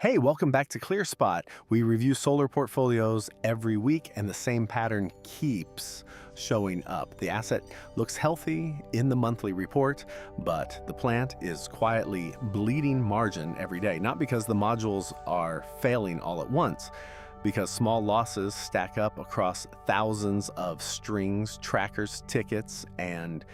Hey, welcome back to ClearSpot. We review solar portfolios every week, and the same pattern keeps showing up. The asset looks healthy in the monthly report, but the plant is quietly bleeding margin every day, not because the modules are failing all at once, because small losses stack up across thousands of strings, trackers, tickets, and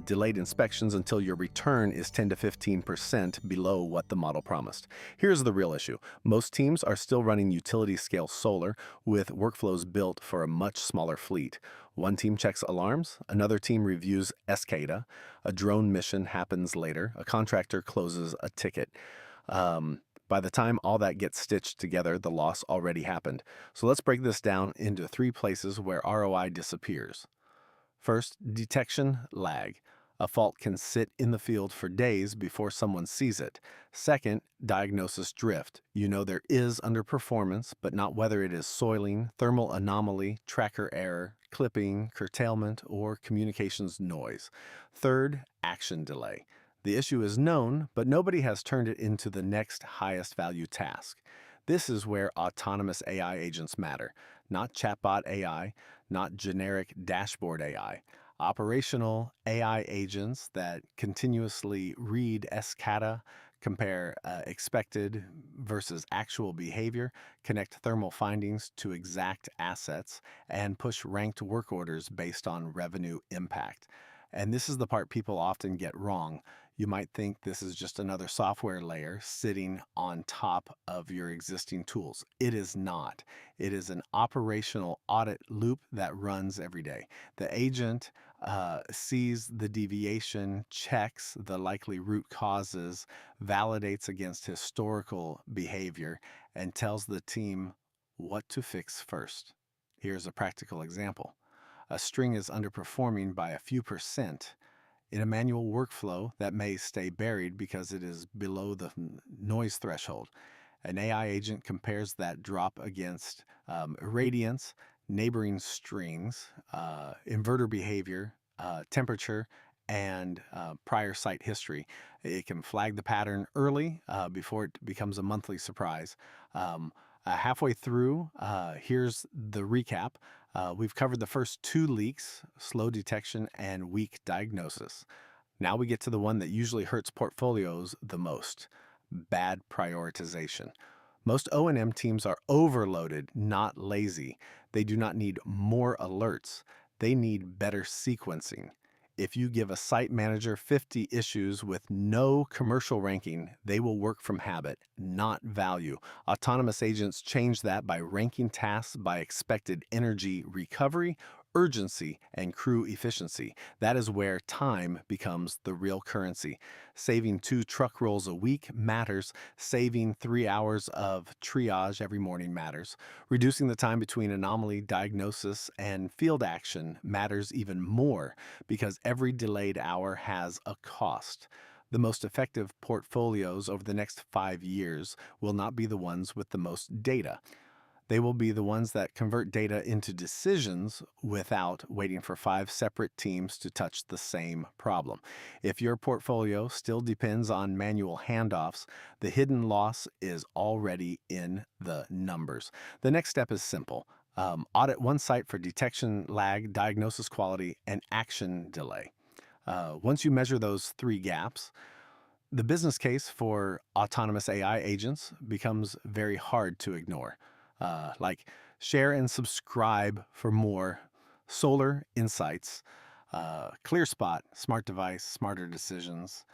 delayed inspections until your return is 10 to 15% below what the model promised. Here's the real issue. Most teams are still running utility scale solar with workflows built for a much smaller fleet. One team checks alarms, another team reviews SCADA, a drone mission happens later, a contractor closes a ticket. By the time all that gets stitched together, the loss already happened. So let's break this down into three places where ROI disappears. First, detection lag. A fault can sit in the field for days before someone sees it. Second, diagnosis drift. You know there is underperformance, but not whether it is soiling, thermal anomaly, tracker error, clipping, curtailment, or communications noise. Third, action delay. The issue is known, but nobody has turned it into the next highest value task. This is where autonomous AI agents matter, not chatbot AI, not generic dashboard AI. Operational AI agents that continuously read SCADA, compare expected versus actual behavior, connect thermal findings to exact assets, and push ranked work orders based on revenue impact. And this is the part people often get wrong. You might think this is just another software layer sitting on top of your existing tools. It is not. It is an operational audit loop that runs every day. The agent sees the deviation, checks the likely root causes, validates against historical behavior, and tells the team what to fix first. Here's a practical example. A string is underperforming by a few percent. In a manual workflow, that may stay buried because it is below the noise threshold. An AI agent compares that drop against irradiance, neighboring strings, inverter behavior, temperature, and prior site history. It can flag the pattern early before it becomes a monthly surprise. Halfway through, here's the recap. We've covered the first two leaks, slow detection and weak diagnosis. Now we get to the one that usually hurts portfolios the most, bad prioritization. Most O&M teams are overloaded, not lazy. They do not need more alerts. They need better sequencing. If you give a site manager 50 issues with no commercial ranking, they will work from habit, not value. Autonomous agents change that by ranking tasks by expected energy recovery, urgency, and crew efficiency. That is where time becomes the real currency. Saving 2 truck rolls a week matters. Saving 3 hours of triage every morning matters. Reducing the time between anomaly diagnosis and field action matters even more because every delayed hour has a cost. The most effective portfolios over the next 5 years will not be the ones with the most data. They will be the ones that convert data into decisions without waiting for 5 separate teams to touch the same problem. If your portfolio still depends on manual handoffs, the hidden loss is already in the numbers. The next step is simple. Audit one site for detection lag, diagnosis quality, and action delay. Once you measure those 3 gaps, the business case for autonomous AI agents becomes very hard to ignore. Like share and subscribe for more solar insights, ClearSpot, smart device, smarter decisions.